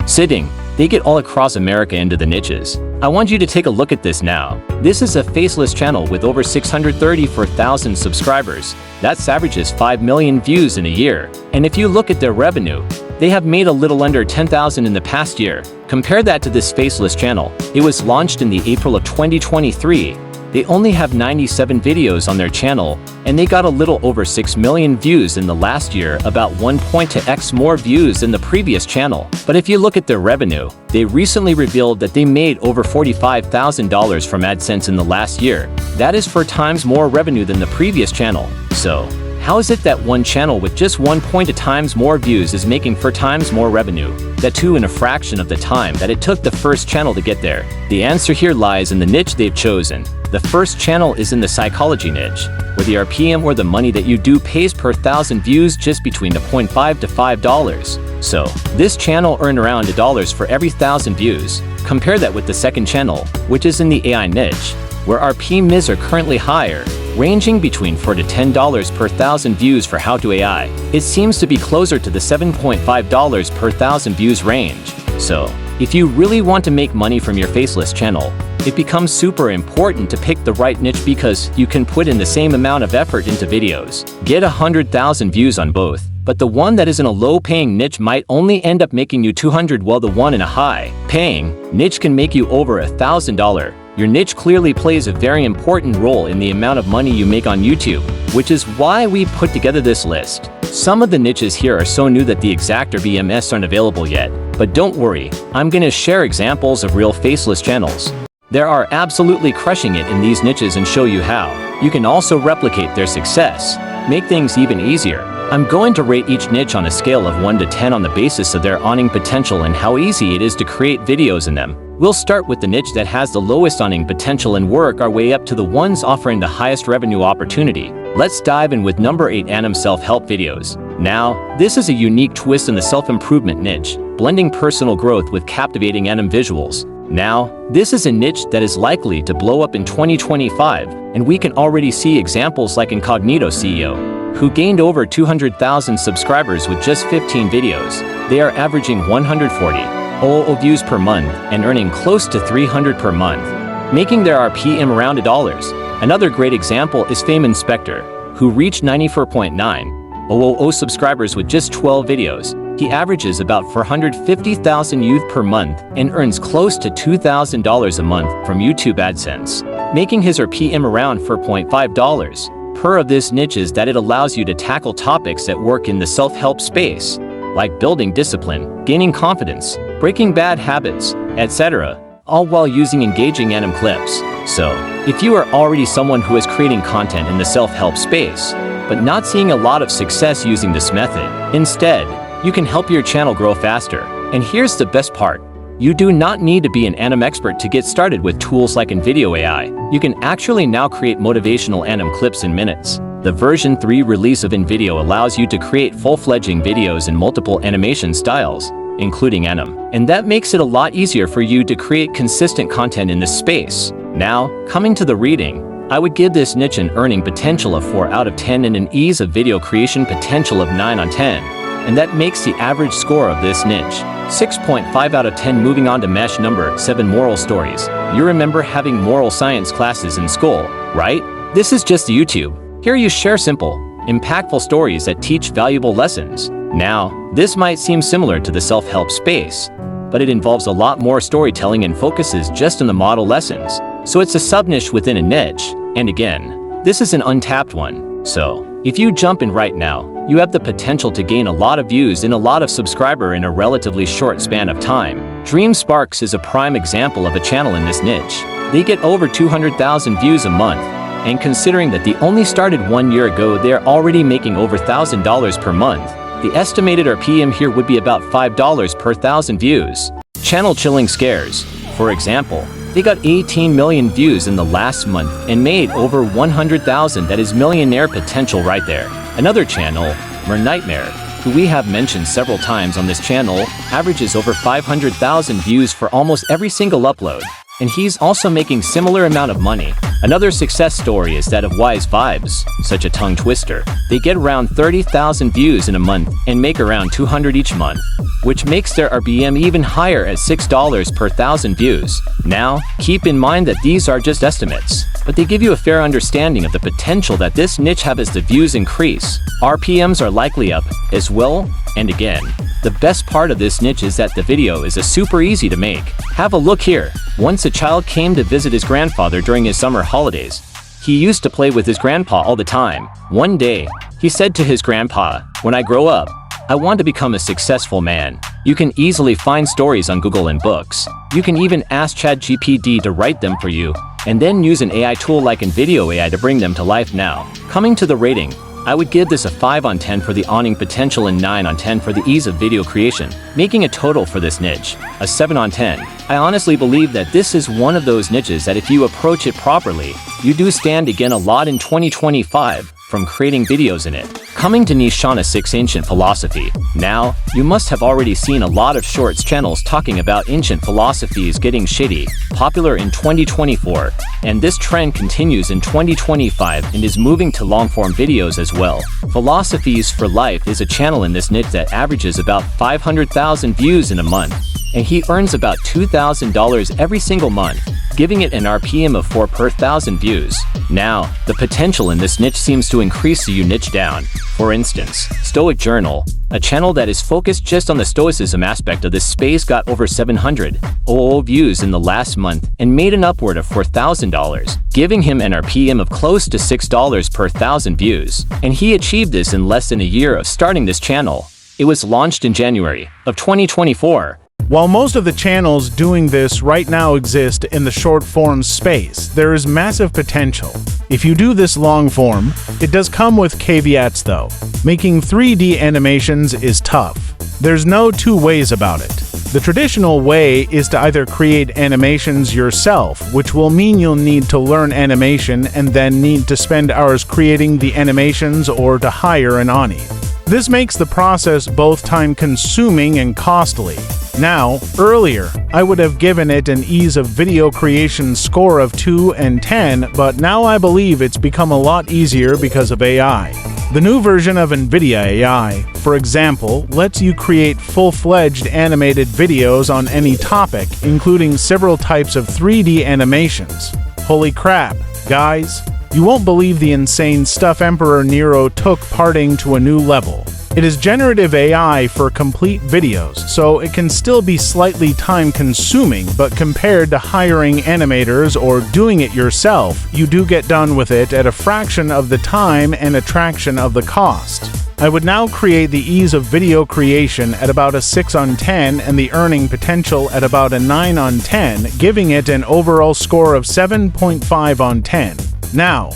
sitting. They get all across America into the niches. I want you to take a look at this now. This is a Faceless channel with over 634,000 subscribers. That averages 5 million views in a year. And if you look at their revenue, they have made a little under 10,000 in the past year. Compare that to this Faceless channel. It was launched in the April of 2023. They only have 97 videos on their channel, and they got a little over 6 million views in the last year, about 1.2x more views than the previous channel. But if you look at their revenue, they recently revealed that they made over $45,000 from AdSense in the last year. That is 4 times more revenue than the previous channel. So, how is it that one channel with just 1.2 times more views is making 4 times more revenue? That too in a fraction of the time that it took the first channel to get there. The answer here lies in the niche they've chosen. The first channel is in the psychology niche, where the RPM or the money that you do pays per 1,000 views just between the $0.5 to $5. So, this channel earned around $1 for every 1,000 views. Compare that with the second channel, which is in the AI niche, where RPMs are currently higher, ranging between $4 to $10 per 1,000 views for How to AI. It seems to be closer to the $7.5 per 1,000 views range. So, if you really want to make money from your Faceless channel, it becomes super important to pick the right niche because you can put in the same amount of effort into videos. Get 100,000 views on both, but the one that is in a low-paying niche might only end up making you 200, while the one in a high-paying niche can make you over $1,000. Your niche clearly plays a very important role in the amount of money you make on YouTube, which is why we put together this list. Some of the niches here are so new that the exact RPMs aren't available yet, but don't worry, I'm gonna share examples of real Faceless channels. They are absolutely crushing it in these niches and show you how. You can also replicate their success, make things even easier. I'm going to rate each niche on a scale of 1 to 10 on the basis of their earning potential and how easy it is to create videos in them. We'll start with the niche that has the lowest earning potential and work our way up to the ones offering the highest revenue opportunity. Let's dive in with number 8, Anim self-help videos. Now, this is a unique twist in the self-improvement niche, blending personal growth with captivating anim visuals. Now, this is a niche that is likely to blow up in 2025, and we can already see examples like Incognito CEO, who gained over 200,000 subscribers with just 15 videos. They are averaging 140,000 views per month and earning close to 300 per month, making their RPM around $1. Another great example is Fame Inspector, who reached 94,900 subscribers with just 12 videos. He averages about 450,000 youth per month and earns close to $2,000 a month from YouTube AdSense, making his RPM around $4.5. Per of this niche is that it allows you to tackle topics that work in the self-help space, like building discipline, gaining confidence, breaking bad habits, etc., all while using engaging anim clips. So, if you are already someone who is creating content in the self-help space, but not seeing a lot of success using this method, instead, you can help your channel grow faster. And here's the best part. You do not need to be an anim expert to get started with tools like InVideo AI. You can actually now create motivational anim clips in minutes. The version 3 release of InVideo allows you to create full-fledged videos in multiple animation styles, including anim. And that makes it a lot easier for you to create consistent content in this space. Now, coming to the reading, I would give this niche an earning potential of 4 out of 10 and an ease of video creation potential of 9 on 10. And that makes the average score of this niche 6.5 out of 10. Moving on to mesh number 7, moral stories. You remember having moral science classes in school, right? This is just YouTube. Here you share simple, impactful stories that teach valuable lessons. Now, this might seem similar to the self-help space, but it involves a lot more storytelling and focuses just on the model lessons. So it's a sub-niche within a niche, and again, this is an untapped one. So, if you jump in right now, you have the potential to gain a lot of views and a lot of subscriber in a relatively short span of time. Dream Sparks is a prime example of a channel in this niche. They get over 200,000 views a month, and considering that they only started 1 year ago, they are already making over $1,000 per month. The estimated RPM here would be about $5 per 1,000 views. Channel Chilling Scares, for example, they got 18 million views in the last month and made over 100,000. That is millionaire potential right there. Another channel, Mer Nightmare, who we have mentioned several times on this channel, averages over 500,000 views for almost every single upload. and he's also making similar amount of money. Another success story is that of Wise Vibes, such a tongue twister. They get around 30,000 views in a month and make around 200 each month, which makes their RPM even higher at $6 per 1,000 views. Now, keep in mind that these are just estimates, but they give you a fair understanding of the potential that this niche have as the views increase. RPMs are likely up as well, and again. The best part of this niche is that the video is super easy to make. Have a look here. Once a child came to visit his grandfather during his summer holidays. He used to play with his grandpa all the time. One day, he said to his grandpa, "When I grow up, I want to become a successful man." You can easily find stories on Google and books. You can even ask ChatGPT to write them for you, and then use an AI tool like NVIDIA AI to bring them to life now. Coming to the rating, I would give this a 5 on 10 for the awning potential and 9 on 10 for the ease of video creation, making a total for this niche, a 7 on 10. I honestly believe that this is one of those niches that if you approach it properly, you do stand to gain a lot in 2025 from creating videos in it. Coming to Nishana 6 Ancient Philosophy. Now, you must have already seen a lot of shorts channels talking about ancient philosophies getting shitty, popular in 2024, and this trend continues in 2025 and is moving to long-form videos as well. Philosophies for Life is a channel in this niche that averages about 500,000 views in a month, and he earns about $2,000 every single month, giving it an RPM of 4 per 1,000 views. Now, the potential in this niche seems to increase so you niche down. For instance, Stoic Journal, a channel that is focused just on the stoicism aspect of this space, got over 700,000 views in the last month and made an upward of $4,000, giving him an RPM of close to $6 per 1,000 views. And he achieved this in less than a year of starting this channel. It was launched in January of 2024. While most of the channels doing this right now exist in the short form space, there is massive potential. If you do this long form, it does come with caveats though. Making 3D animations is tough. There's no two ways about it. The traditional way is to either create animations yourself, which will mean you'll need to learn animation and then need to spend hours creating the animations or to hire an Ani. This makes the process both time-consuming and costly. Now, earlier, I would have given it an ease of video creation score of 2 and 10, but now I believe it's become a lot easier because of AI. The new version of NVIDIA AI, for example, lets you create full-fledged animated videos on any topic, including several types of 3D animations. Holy crap, guys! You won't believe the insane stuff Emperor Nero took parting to a new level. It is generative AI for complete videos, so it can still be slightly time-consuming, but compared to hiring animators or doing it yourself, you do get done with it at a fraction of the time and attraction of the cost. I would now create the ease of video creation at about a 6 on 10 and the earning potential at about a 9 on 10, giving it an overall score of 7.5 on 10. Now,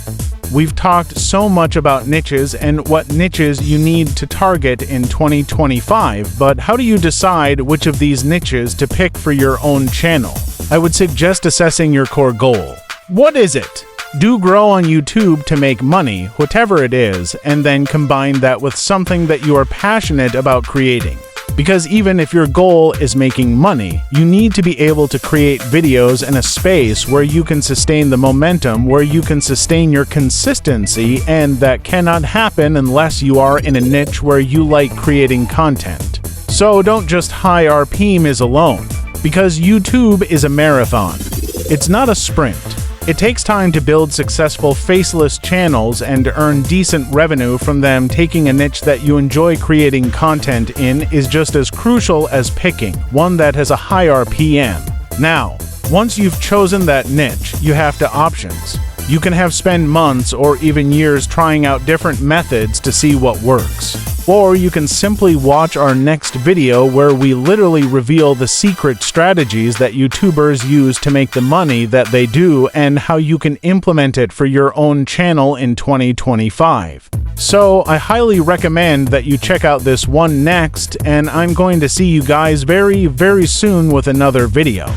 we've talked so much about niches and what niches you need to target in 2025, but how do you decide which of these niches to pick for your own channel? I would suggest assessing your core goal. What is it? Do grow on YouTube to make money, whatever it is, and then combine that with something that you are passionate about creating. Because even if your goal is making money, you need to be able to create videos in a space where you can sustain the momentum, where you can sustain your consistency, and that cannot happen unless you are in a niche where you like creating content. So don't just high RPMs alone, because YouTube is a marathon. It's not a sprint. It takes time to build successful faceless channels and earn decent revenue from them. Taking a niche that you enjoy creating content in is just as crucial as picking one that has a high RPM. Now, once you've chosen that niche, you have to options. You can have spend months or even years trying out different methods to see what works. Or you can simply watch our next video where we literally reveal the secret strategies that YouTubers use to make the money that they do and how you can implement it for your own channel in 2025. So I highly recommend that you check out this one next, and I'm going to see you guys very soon with another video.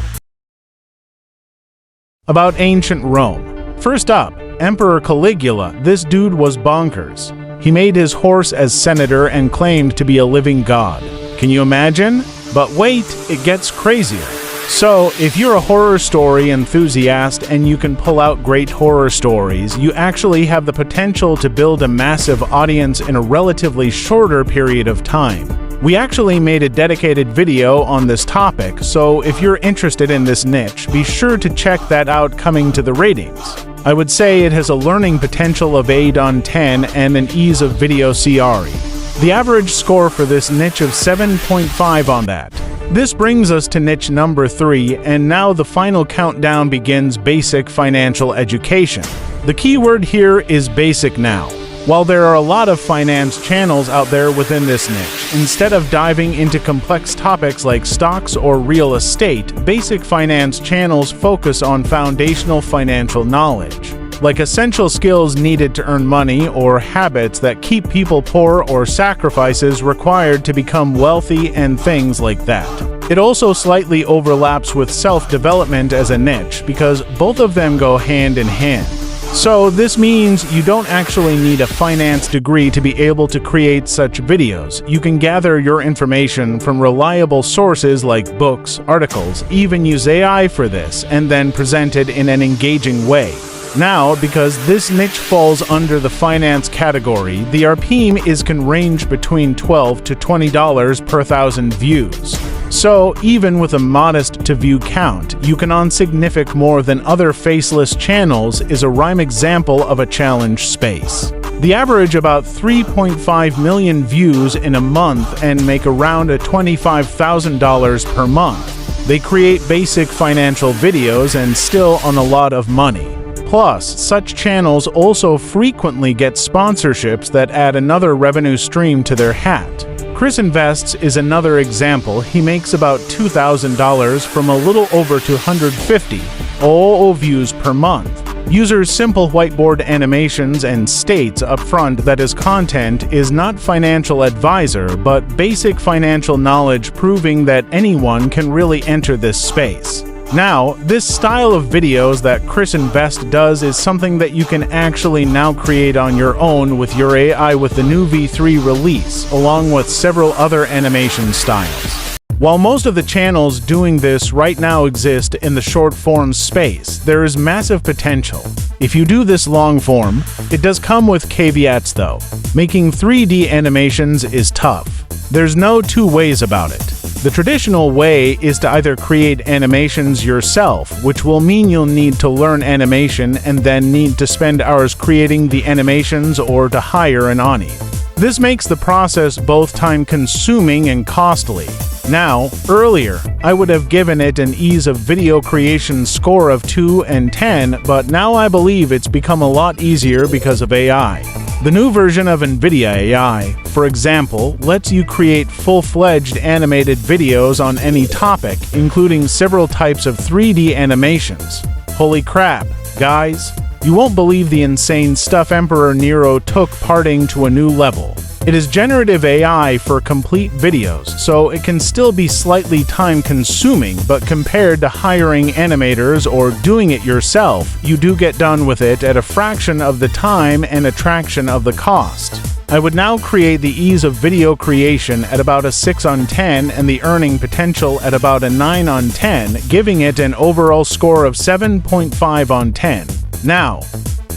About ancient Rome. First up, Emperor Caligula. This dude was bonkers. He made his horse as senator and claimed to be a living god. Can you imagine? But wait, it gets crazier. So, if you're a horror story enthusiast and you can pull out great horror stories, you actually have the potential to build a massive audience in a relatively shorter period of time. We actually made a dedicated video on this topic, so if you're interested in this niche, be sure to check that out coming to the ratings. I would say it has a learning potential of 8 on 10 and an ease of video CRE. The average score for this niche of 7.5 on that. This brings us to niche number 3, and now the final countdown begins: basic financial education. The keyword here is basic now. While there are a lot of finance channels out there within this niche, instead of diving into complex topics like stocks or real estate, basic finance channels focus on foundational financial knowledge, like essential skills needed to earn money or habits that keep people poor or sacrifices required to become wealthy and things like that. It also slightly overlaps with self-development as a niche because both of them go hand in hand. So this means you don't actually need a finance degree to be able to create such videos. You can gather your information from reliable sources like books, articles, even use AI for this, and then present it in an engaging way. Now, because this niche falls under the finance category, the RPM can range between $12 to $20 per 1,000 views. So, even with a modest to-view count, you can earn significant more than other faceless channels is a prime example of a challenge space. The average about 3.5 million views in a month and make around $25,000 per month. They create basic financial videos and still earn a lot of money. Plus, such channels also frequently get sponsorships that add another revenue stream to their hat. Chris Invests is another example. He makes about $2,000 from a little over 250 OO views per month. Uses simple whiteboard animations and states upfront that his content is not financial advisor but basic financial knowledge, proving that anyone can really enter this space. Now, this style of videos that Chris Invest does is something that you can actually now create on your own with your AI with the new V3 release, along with several other animation styles. While most of the channels doing this right now exist in the short form space, there is massive potential. If you do this long form, it does come with caveats though. Making 3D animations is tough. There's no two ways about it. The traditional way is to either create animations yourself, which will mean you'll need to learn animation and then need to spend hours creating the animations or to hire an Ani. This makes the process both time-consuming and costly. Now, earlier, I would have given it an ease of video creation score of 2 and 10, but now I believe it's become a lot easier because of AI. The new version of NVIDIA AI, for example, lets you create full-fledged animated videos on any topic, including several types of 3D animations. Holy crap, guys! You won't believe the insane stuff Emperor Nero took parting to a new level. It is generative AI for complete videos, so it can still be slightly time-consuming, but compared to hiring animators or doing it yourself, you do get done with it at a fraction of the time and a fraction of the cost. I would now create the ease of video creation at about a 6 on 10 and the earning potential at about a 9 on 10, giving it an overall score of 7.5 on 10. Now,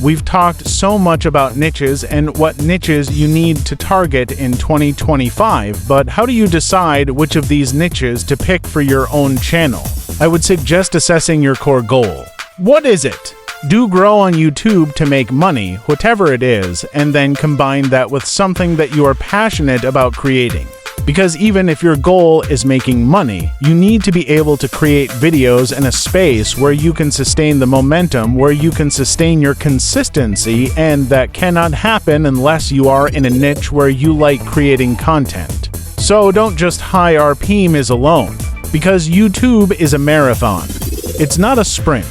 we've talked so much about niches and what niches you need to target in 2025, but how do you decide which of these niches to pick for your own channel? I would suggest assessing your core goal. What is it? Do grow on YouTube to make money, whatever it is, and then combine that with something that you are passionate about creating. Because even if your goal is making money, you need to be able to create videos in a space where you can sustain the momentum, where you can sustain your consistency, and that cannot happen unless you are in a niche where you like creating content. So don't just high RPM alone, because YouTube is a marathon. It's not a sprint.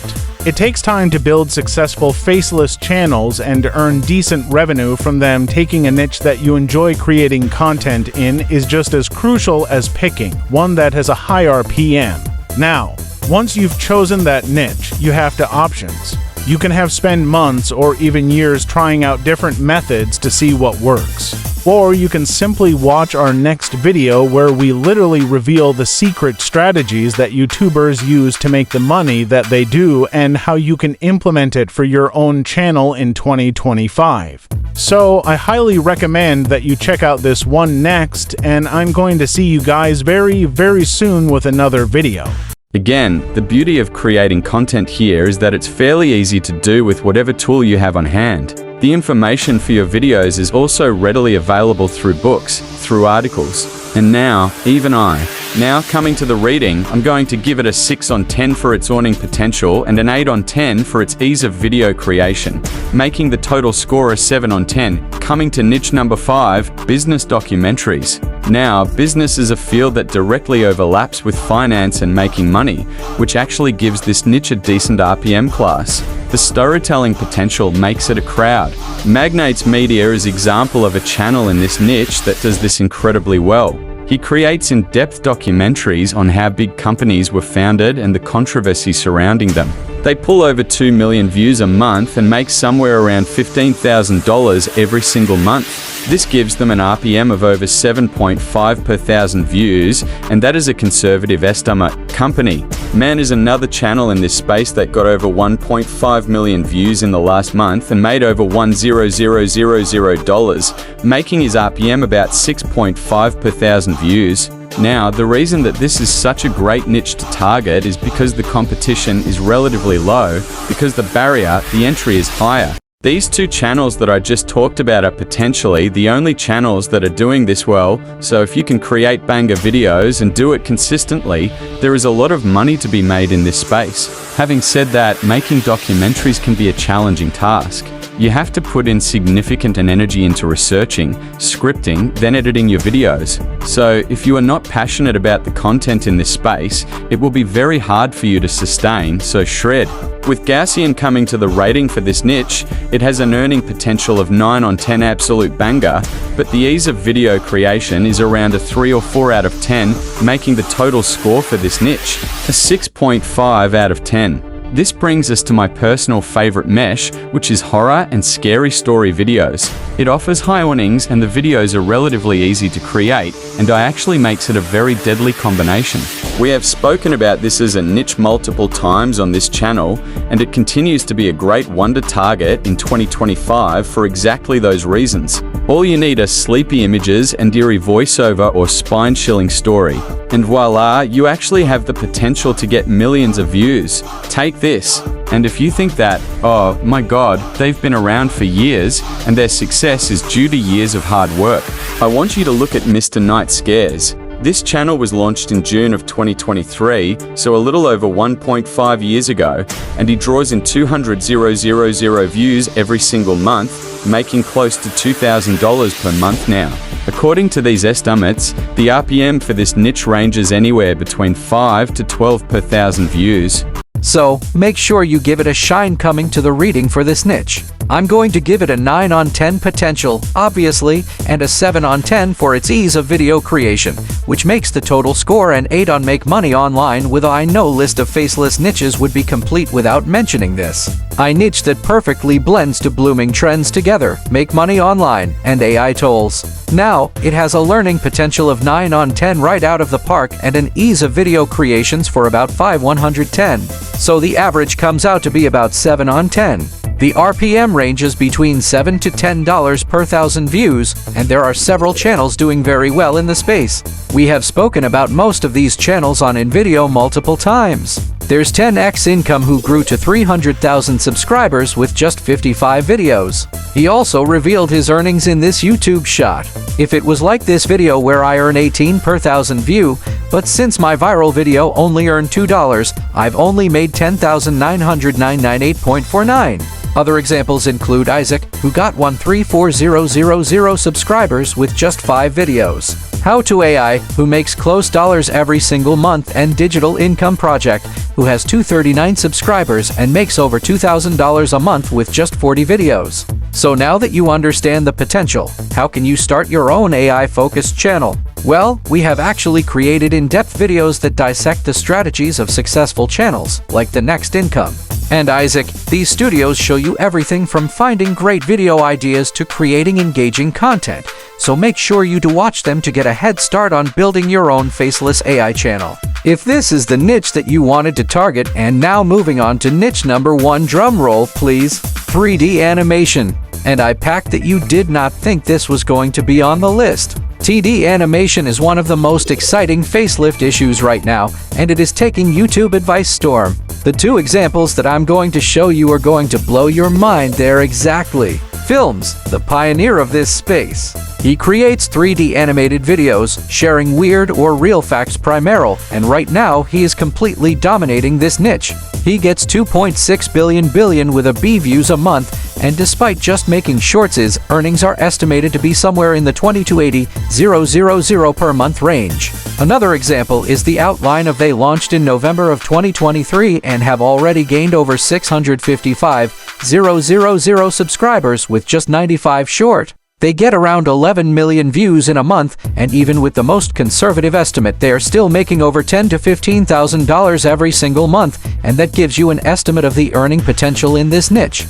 It takes time to build successful faceless channels and to earn decent revenue from them. Taking a niche that you enjoy creating content in is just as crucial as picking one that has a high RPM. Now, once you've chosen that niche, you have to options. You can have spent months or even years trying out different methods to see what works. Or you can simply watch our next video where we literally reveal the secret strategies that YouTubers use to make the money that they do and how you can implement it for your own channel in 2025. So I highly recommend that you check out this one next, and I'm going to see you guys very soon with another video. Again, the beauty of creating content here is that it's fairly easy to do with whatever tool you have on hand. The information for your videos is also readily available through books, through articles, and now, even I. Now, coming to the reading, I'm going to give it a 6 on 10 for its earning potential and an 8 on 10 for its ease of video creation, making the total score a 7 on 10. Coming to niche number 5, business documentaries. Now, business is a field that directly overlaps with finance and making money, which actually gives this niche a decent RPM class. The storytelling potential makes it a crowd. Magnates Media is an example of a channel in this niche that does this incredibly well. He creates in-depth documentaries on how big companies were founded and the controversy surrounding them. They pull over 2 million views a month and make somewhere around $15,000 every single month. This gives them an RPM of over 7.5 per thousand views, and that is a conservative estimate. Company Man is another channel in this space that got over 1.5 million views in the last month and made over $1,000, making his RPM about 6.5 per thousand views. Now, the reason that this is such a great niche to target is because the competition is relatively low, because the barrier, the entry is higher. These two channels that I just talked about are potentially the only channels that are doing this well, so if you can create banger videos and do it consistently, there is a lot of money to be made in this space. Having said that, making documentaries can be a challenging task. You have to put in significant energy into researching, scripting, then editing your videos. So if you are not passionate about the content in this space, it will be very hard for you to sustain, so shred. With Gaussian coming to the rating for this niche, it has an earning potential of 9 on 10 absolute banger, but the ease of video creation is around a 3 or 4 out of 10, making the total score for this niche a 6.5 out of 10. This brings us to my personal favorite mesh, which is horror and scary story videos. It offers high earnings and the videos are relatively easy to create, and it actually makes it a very deadly combination. We have spoken about this as a niche multiple times on this channel, and it continues to be a great one to target in 2025 for exactly those reasons. All you need are sleepy images and eerie voiceover or spine-chilling story. And voila, you actually have the potential to get millions of views. Take this. And if you think that, oh my god, they've been around for years and their success is due to years of hard work, I want you to look at Mr. Night Scares. This channel was launched in June of 2023, so a little over 1.5 years ago, and he draws in 200,000 views every single month, making close to $2,000 per month now. According to these estimates, the RPM for this niche ranges anywhere between 5 to 12 per thousand views. So, make sure you give it a shine coming to the reading for this niche. I'm going to give it a 9 on 10 potential, obviously, and a 7 on 10 for its ease of video creation, which makes the total score an 8 on make money online with I know list of faceless niches would be complete without mentioning this. A niche that perfectly blends to blooming trends together, make money online, and AI tools. Now, it has a learning potential of 9 on 10 right out of the park and an ease of video creations for about 510. So the average comes out to be about 7 on 10. The RPM ranges between $7 to $10 per thousand views, and there are several channels doing very well in the space. We have spoken about most of these channels on InVideo multiple times. There's 10x Income who grew to 300,000 subscribers with just 55 videos. He also revealed his earnings in this YouTube shot. If it was like this video where I earn 18 per thousand view, but since my viral video only earned $2, I've only made 10,998.49. Other examples include Isaac, who got 134000 subscribers with just 5 videos. How to AI, who makes close dollars every single month, and Digital Income Project, who has 239 subscribers and makes over $2,000 a month with just 40 videos. So now that you understand the potential, how can you start your own AI-focused channel? Well, we have actually created in-depth videos that dissect the strategies of successful channels, like the Next Income. And Isaac, these studios show you everything from finding great video ideas to creating engaging content, so make sure you do watch them to get a head start on building your own Faceless AI channel. If this is the niche that you wanted to target, and now moving on to niche number 1, drum roll please, 3D animation. And I packed that you did not think this was going to be on the list. 3D animation is one of the most exciting facelift issues right now, and it is taking YouTube advice storm. The 2 examples that I'm going to show you are going to blow your mind there exactly. Films, the pioneer of this space. He creates 3D animated videos, sharing weird or real facts primarily, and right now he is completely dominating this niche. He gets 2.6 billion with a B views a month, and despite just making shorts, his earnings are estimated to be somewhere in the 20 to 80,000 per month range. Another example is The Outline of. They launched in November of 2023 and have already gained over 655,000 subscribers with just 95 short. They get around 11 million views in a month, and even with the most conservative estimate, they are still making over $10,000 to $15,000 every single month, and that gives you an estimate of the earning potential in this niche.